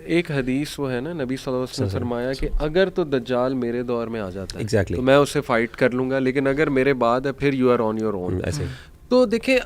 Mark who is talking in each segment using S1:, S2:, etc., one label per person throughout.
S1: ایک حدیث وہ ہے نا، نبی صلی اللہ علیہ وسلم نے فرمایا کہ اگر تو دجال میرے دور میں آ جاتا ہے تو میں اسے فائٹ کر لوں گا، لیکن اگر میرے بعد ہے پھر you are on your own. تو دیکھیں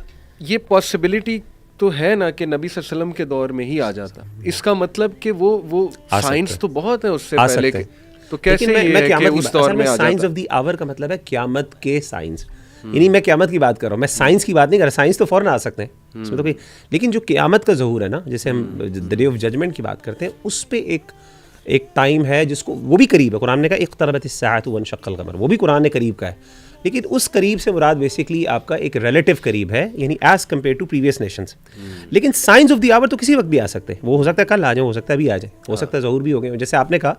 S1: یہ پاسبلٹی تو ہے نا کہ نبی صلی اللہ علیہ وسلم کے دور میں ہی آ جاتا. اس کا مطلب کہ وہ سائنس تو بہت ہے اس سے پہلے کے، تو کیسے یہ ہے کہ اس دور میں آ جاتا.
S2: سائنس آف دی آور کا مطلب ہے قیامت کے سائنس، یعنی میں قیامت کی بات کر رہا ہوں، میں سائنس کی بات نہیں کر رہا. سائنس تو فوراً آ سکتے ہیں اس میں تو کوئی، لیکن جو قیامت کا ظہور ہے نا، جیسے ہم ڈے آف ججمنٹ کی بات کرتے ہیں، اس پہ ایک ٹائم ہے جس کو وہ بھی قریب ہے. قرآن نے کہا اقتربت الساعۃ وانشق القمر، وہ بھی قرآن نے قریب کا ہے، لیکن اس قریب سے مراد بیسکلی آپ کا ایک ریلیٹیو قریب ہے، یعنی as compare to previous nations. لیکن سائنس آف دی آور تو کسی وقت بھی آ سکتے ہیں، وہ ہو سکتا ہے کل آ جائیں، ہو سکتا ہے ابھی آ جائیں، ہو سکتا ہے ظہور بھی ہو گئے. جیسے آپ نے کہا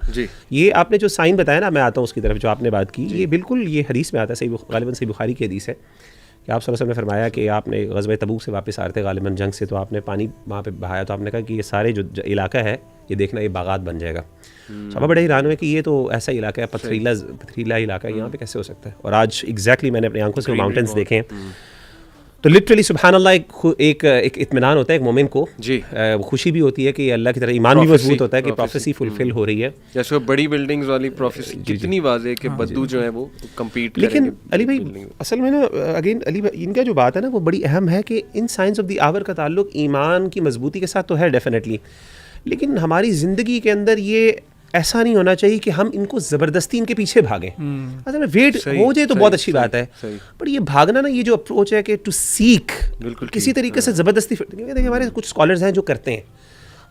S2: یہ آپ نے جو سائن بتایا نا، میں آتا ہوں اس کی طرف جو آپ نے بات کی، یہ بالکل یہ حدیث میں آتا ہے، غالباً صحیح بخاری کی حدیث ہے کہ آپ صلی اللہ علیہ وسلم نے فرمایا کہ آپ نے غزوہ تبوک سے واپس آ رہے تھے غالباً جنگ سے، تو آپ نے پانی وہاں پہ بہایا، تو آپ نے کہا کہ یہ سارے جو علاقہ ہے یہ دیکھنا یہ باغات بن جائے گا. صحابہ بڑے حیران ہوئے کہ یہ تو ایسا علاقہ ہے، پتھریلا علاقہ ہے، یہاں پہ کیسے ہو سکتا ہے. اور آج ایگزیکٹلی میں نے اپنی آنکھوں سے ماؤنٹینس دیکھے ہیں، تو لٹرلی سبحان اللہ ایک اطمینان ہوتا ہے ایک مومن کو، خوشی بھی ہوتی ہے کہ اللہ کی طرح ایمان بھی مضبوط ہوتا ہے کہ پروفیسی فلفل ہو رہی ہے.
S1: جیسے بڑی بلڈنگز والی پروفیسی کتنی واضح کہ بدو جو ہے وہ کمپیٹ کریں گے.
S2: لیکن علی بھائی اصل میں نا اگین علی بھائی ان کا جو بات ہے نا وہ بڑی اہم ہے کہ ان سائنس آف دی آور کا تعلق ایمان کی مضبوطی کے ساتھ تو ہے ڈیفینیٹلی، لیکن ہماری زندگی کے اندر یہ ایسا نہیں ہونا چاہیے کہ ہم ان کو زبردستی ان کے پیچھے بھاگیں. اصل میں ویٹ ہو جائے تو بہت اچھی بات ہے، پر یہ بھاگنا نا، یہ جو اپروچ ہے کہ ٹو سیک کسی طریقے سے زبردستی، دیکھیں ہمارے کچھ اسکالرز ہیں جو کرتے ہیں،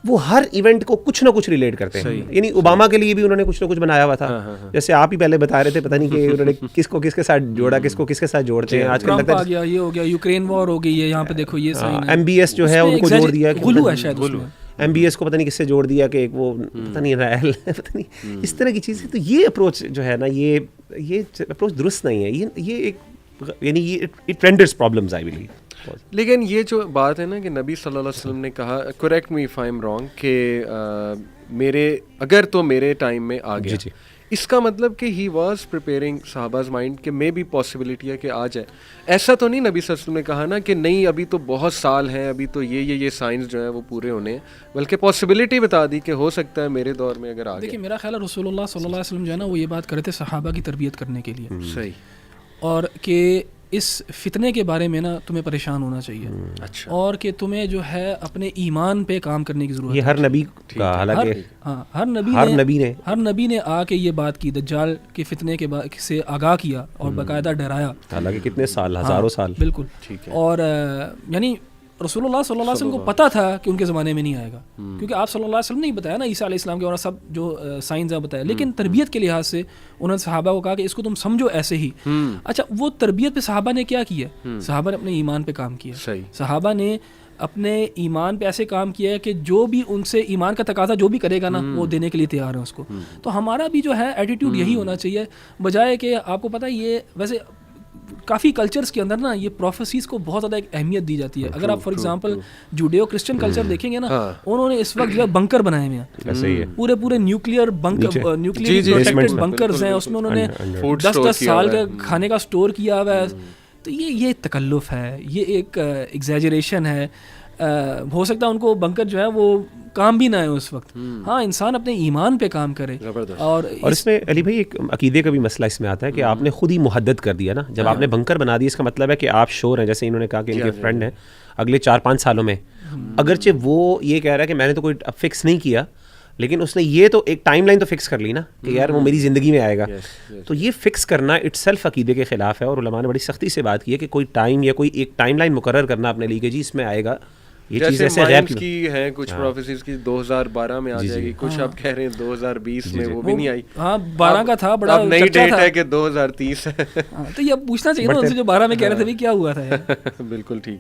S2: وہ ہر ایونٹ کو کچھ نہ کچھ ریلیٹ کرتے ہیں. یعنی اوباما کے لیے بھی انہوں نے کچھ نہ کچھ بنایا ہوا تھا، جیسے آپ ہی پہلے بتا رہے تھے، پتہ نہیں کہ انہوں نے کس کو کس کے ساتھ جوڑا، کس کو کس کے ساتھ جوڑتے ہیں. آج کل لگتا ہے
S3: یہ ہو گیا یوکرین وار ہو گئی ہے، یہاں پہ دیکھو یہ
S2: ایم بی ایس جو ہے ان کو جوڑ دیا،
S3: غلو ہے شاید
S2: ایم بی ایس کو پتہ نہیں کس سے جوڑ دیا کہ وہ پتہ نہیں ریل پتہ نہیں اس طرح کی چیزیں. تو یہ اپروچ جو ہے نا، یہ اپروچ درست نہیں ہے. یہ ایک یعنی یہ it renders problems I believe.
S1: لیکن یہ جو بات ہے نا کہ نبی صلی اللہ علیہ وسلم نے کہا، correct me if I am wrong, کہ اگر تو میرے ٹائم میں آ گیا، اس کا مطلب کہ ہی واز پریپیئرنگ صحابہ's مائنڈ کہ مے بھی پاسبلٹی ہے کہ آ جائے. ایسا تو نہیں نبی صلی اللہ علیہ وسلم نے کہا نا کہ نہیں ابھی تو بہت سال ہیں، ابھی تو یہ سائنس جو ہے وہ پورے ہونے ہیں، بلکہ پاسبلٹی بتا دی کہ ہو سکتا ہے میرے دور میں اگر آ گیا.
S3: دیکھیے میرا خیال ہے رسول اللہ صلی اللہ علیہ وسلم جو ہے نا وہ یہ بات کرے تھے صحابہ کی تربیت کرنے کے لیے،
S1: صحیح،
S3: اور کہ اس فتنے کے بارے میں نا تمہیں پریشان ہونا چاہیے، اور کہ تمہیں جو ہے اپنے ایمان پہ کام کرنے کی ضرورت ہے.
S2: یہ ہر نبی کا، حالانکہ
S3: ہر نبی نے آ کے یہ بات کی، دجال کے فتنے کے سے آگاہ کیا اور باقاعدہ ڈرایا،
S2: حالانکہ کتنے سال، ہزاروں سال.
S3: بالکل. اور یعنی رسول اللہ صلی اللہ علیہ وسلم کو پتہ تھا کہ ان کے زمانے میں نہیں آئے گا، کیونکہ آپ صلی اللہ علیہ وسلم نے بتایا نا عیسیٰ علیہ السلام کے اور سب جو سائنس بتایا، لیکن تربیت کے لحاظ سے انہوں نے صحابہ کو کہا کہ اس کو تم سمجھو ایسے ہی. اچھا وہ تربیت پہ صحابہ نے کیا کیا؟ صحابہ نے اپنے ایمان پہ کام کیا. صحابہ نے اپنے ایمان پہ ایسے کام کیا ہے کہ جو بھی ان سے ایمان کا تقاضا جو بھی کرے گا نا وہ دینے کے لیے تیار ہے اس کو. تو ہمارا بھی جو ہے ایٹیٹیوڈ یہی ہونا چاہیے، بجائے کہ آپ کو پتہ یہ ویسے کافی کلچرز کے اندر نا یہ پروفیسیز کو بہت زیادہ ایک اہمیت دی جاتی ہے. اگر آپ فار ایگزامپل جوڈیو کرسچن کلچر دیکھیں گے نا، انہوں نے اس وقت جو ہے بنکر بنائے ہوئے ہیں، پورے نیوکلیئر پروٹیکٹڈ بنکرز ہیں، اس میں انہوں نے 10 سال کا کھانے کا اسٹور کیا ہوا ہے. تو یہ تکلف ہے، یہ ایک ایگزیجریشن ہے. ہو سکتا ہے ان کو بنکر جو ہے وہ کام بھی نہ ہے اس وقت. ہاں انسان اپنے ایمان پہ کام کرے. اور
S2: اس میں علی بھائی ایک عقیدے کا بھی مسئلہ اس میں آتا ہے کہ آپ نے خود ہی محدد کر دیا نا. جب آپ نے بنکر بنا دیا، اس کا مطلب ہے کہ آپ شور ہیں، جیسے انہوں نے کہا کہ ان کے فرینڈ ہیں اگلے 4-5 سالوں میں، اگرچہ وہ یہ کہہ رہا ہے کہ میں نے تو کوئی فکس نہیں کیا، لیکن اس نے یہ تو ایک ٹائم لائن تو فکس کر لی نا کہ یار وہ میری زندگی میں آئے گا. تو یہ فکس کرنا اٹ سیلف عقیدے کے خلاف ہے، اور علماء نے بڑی سختی سے بات کی ہے کہ کوئی ٹائم یا کوئی ایک ٹائم لائن مقرر کرنا اپنے لیے کہ جی اس میں آئے گا. یہ چیز ایسے غیب
S1: کی ہے، کچھ پروفیسیز کی 2012 میں آ جائے گی، کچھ آپ کہہ رہے ہیں 2020 میں، وہ بھی نہیں آئی.
S3: ہاں 12 کا تھا، بڑا
S1: نئی ڈیٹ ہے کہ 2030 ہے.
S3: تو یہ پوچھنا چاہیے نا ان سے جو 12 میں کہہ رہے تھے کیا ہوا تھا.
S1: بالکل ٹھیک.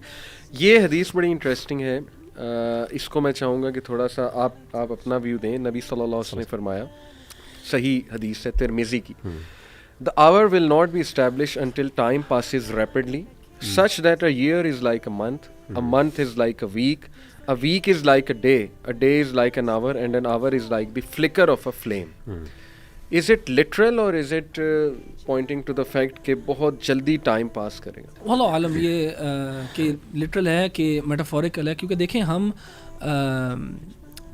S1: یہ حدیث بڑی انٹرسٹنگ ہے، اس کو میں چاہوں گا کہ تھوڑا سا آپ اپنا ویو دیں. نبی صلی اللہ علیہ وسلم نے فرمایا، صحیح حدیث ہے ترمذی کی، The hour will not be established until time passes rapidly, such that a year is like a month is like a week is like a day is like an hour, and an hour is like the flicker of a flame. Is it literal or is it pointing to the fact کہ بہت جلدی time pass کرے گا؟
S3: واللہ عالم یہ کہ literal ہے کہ metaphorical ہے، کیونکہ دیکھیں ہم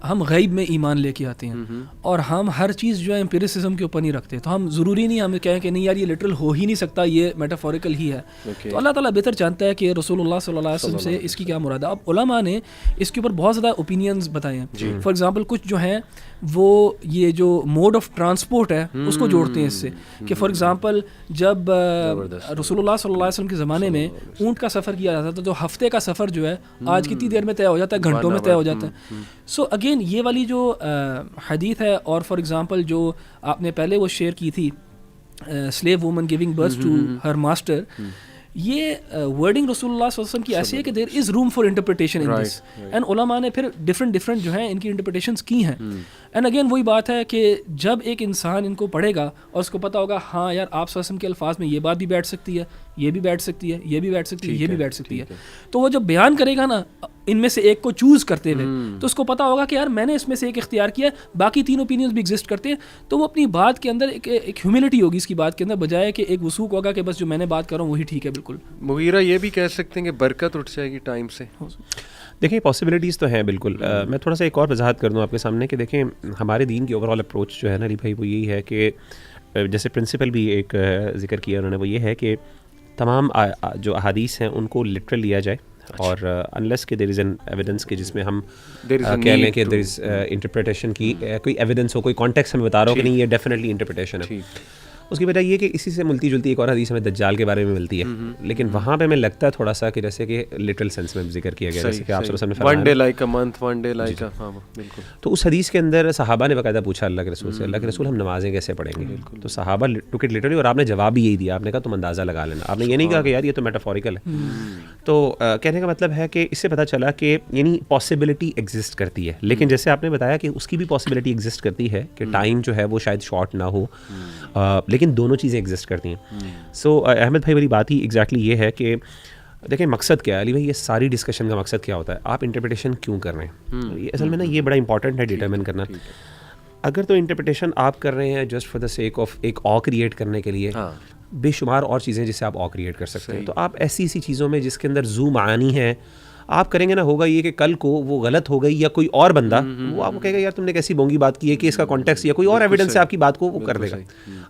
S3: ہم غیب میں ایمان لے کے آتے ہیں اور ہم ہر چیز جو ہے امپیریسزم کے اوپر نہیں رکھتے. تو ہم ضروری نہیں ہم کہیں کہ نہیں یار یہ لٹرل ہو ہی نہیں سکتا, یہ میٹافوریکل ہی ہے. تو اللہ تعالیٰ بہتر جانتا ہے کہ رسول اللہ صلی اللہ علیہ وسلم سے اس کی کیا مراد ہے. اب علماء نے اس کے اوپر بہت زیادہ اوپینینز بتائے ہیں. فار ایگزامپل کچھ جو ہیں وہ یہ جو موڈ آف ٹرانسپورٹ ہے اس کو جوڑتے ہیں اس سے کہ فار ایگزامپل جب رسول اللہ صلی اللہ علیہ وسلم کے زمانے میں اونٹ کا سفر کیا جاتا تھا تو ہفتے کا سفر جو ہے آج کتنی دیر میں طے ہو جاتا ہے, گھنٹوں میں طے ہو جاتا ہے. سو اگین یہ والی جو حدیث ہے, اور فار ایگزامپل جو آپ نے پہلے وہ شیئر کی تھی slave woman giving birth to her master, یہ ورڈنگ رسول اللہ صلی اللہ علیہ وسلم کی ایسی ہے کہ there is room for interpretation in this, and علماء نے پھر ڈفرینٹ جو ہیں ان کی انٹرپریٹیشنس کی ہیں. اینڈ اگین وہی بات ہے کہ جب ایک انسان ان کو پڑھے گا اور اس کو پتہ ہوگا ہاں یار آپ صلی اللہ علیہ وسلم کے الفاظ میں یہ بات بھی بیٹھ سکتی ہے, یہ بھی بیٹھ سکتی ہے, یہ بھی بیٹھ سکتی ہے, یہ بھی بیٹھ سکتی ہے, تو وہ جب بیان کرے گا نا ان میں سے ایک کو چوز کرتے ہوئے تو اس کو پتہ ہوگا کہ یار میں نے اس میں سے ایک اختیار کیا ہے, باقی تین اوپینینز بھی ایگزسٹ کرتے ہیں. تو وہ اپنی بات کے اندر ایک ہیوملٹی ہوگی اس کی بات کے اندر, بجائے کہ ایک وثوق ہوگا کہ بس جو میں نے بات کر رہا ہوں وہی ٹھیک ہے. بالکل
S1: مغیرہ یہ بھی کہہ سکتے ہیں کہ برکت اٹھ جائے گی ٹائم سے.
S2: دیکھیں پاسبلٹیز تو ہیں بالکل. میں تھوڑا سا ایک اور وضاحت کر دوں آپ کے سامنے کہ دیکھیں ہمارے دین کی اوور آل اپروچ جو ہے نا علی بھائی وہ یہی ہے کہ جیسے پرنسپل بھی ایک ذکر کیا انہوں نے, وہ یہ ہے کہ تمام جو احادیث ہیں ان کو لٹرل لیا جائے, اور انلیس کہ دیر از این ایویڈنس کہ جس میں ہم کہہ لیں کہ دیر از انٹرپریٹیشن کی کوئی ایویڈنس ہو, کوئی کانٹیکسٹ ہمیں بتا رہا ہو کہ نہیں یہ ڈیفینیٹلی انٹرپریٹیشن ہے. اس کی وجہ یہ کہ اسی سے ملتی جلتی ایک اور حدیث ہمیں دجال کے بارے میں ملتی ہے, لیکن وہاں پہ ہمیں لگتا ہے تھوڑا سا کہ جیسے کہ لٹرل سینس میں ذکر کیا گیا, جیسے کہ آپ صلی اللہ علیہ وسلم نے فرمایا
S1: one day like a month, one day like a, ہاں بالکل.
S2: تو اس حدیث کے اندر صحابہ نے باقاعدہ پوچھا اللہ کے رسول سے, اللہ کے رسول ہم نمازیں کیسے پڑھیں گے؟ تو صحابہ ٹوک اٹ لٹرلی, اور آپ نے جواب بھی یہی دیا, آپ نے کہا تم اندازہ لگا لینا. آپ نے یہ نہیں کہا کہ یار یہ تو میٹافوریکل ہے. تو کہنے کا مطلب ہے کہ اس سے پتہ چلا کہ یعنی پاسبلٹی ایگزسٹ کرتی ہے, لیکن جیسے آپ نے بتایا کہ اس کی بھی پاسبلٹی ایگزسٹ کرتی ہے کہ ٹائم جو ہے وہ شاید شارٹ نہ ہو, لیکن دونوں چیزیں ایگزسٹ کرتی ہیں. سو احمد بھائی والی بات ہی ایگزیکٹلی یہ ہے کہ دیکھیں مقصد کیا ہے علی بھائی, یہ ساری ڈسکشن کا مقصد کیا ہوتا ہے, آپ انٹرپریٹیشن کیوں کر رہے ہیں؟ اصل میں نا یہ بڑا امپورٹنٹ ہے ڈیٹرمن کرنا. اگر تو انٹرپریٹیشن آپ کر رہے ہیں just for the sake of ایک او کریٹ کرنے کے لیے, بے شمار اور چیزیں جس سے آپ او کریٹ کر سکتے ہیں, تو آپ ایسی چیزوں میں جس کے اندر زو معانی ہے آپ کریں گے نا, ہوگا یہ کہ کل کو وہ غلط ہو گئی یا کوئی اور بندہ وہ آپ کو کہے گا یار تم نے کیسی بونگی بات کی ہے, کہ اس کا کانٹیکس یا کوئی اور ایویڈنس سے آپ کی بات کو وہ کر دے گا.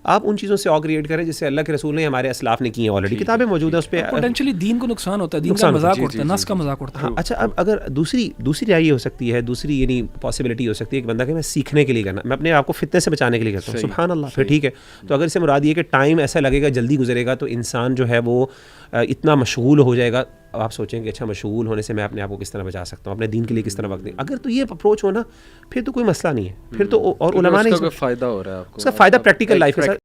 S2: آپ ان چیزوں سے او کریٹ کریں جس سے اللہ کے رسول نے ہمارے اسلاف نے کی ہیں, آلریڈی کتابیں موجود ہیں اس پہ.
S3: پوٹینشلی دین کو نقصان ہوتا ہے, دین کا مذاق اڑتا ہے, نس کا مذاق اڑتا ہے.
S2: اچھا اب اگر دوسری رائے یہ ہو سکتی ہے, دوسری یعنی پاسبلٹی ہو سکتی ہے کہ بندہ کہ میں سیکھنے کے لیے کرنا, میں اپنے آپ کو فتنے سے بچانے کے لیے کرتا ہوں, سبحان اللہ, پھر ٹھیک ہے. تو اگر اس سے مراد یہ کہ ٹائم ایسا لگے گا جلدی گزرے گا, تو انسان جو ہے وہ اتنا مشغول ہو جائے گا. اب آپ سوچیں کہ اچھا مشغول ہونے سے میں اپنے آپ کو کس طرح بچا سکتا ہوں, اپنے دین کے لیے کس طرح وقت دیں. اگر تو یہ اپروچ ہو نا پھر تو کوئی مسئلہ نہیں ہے, پھر تو اور علماء نے
S1: فائدہ ہو رہا ہے آپ کو,
S2: اس کا فائدہ پریکٹیکل لائف ہے سر.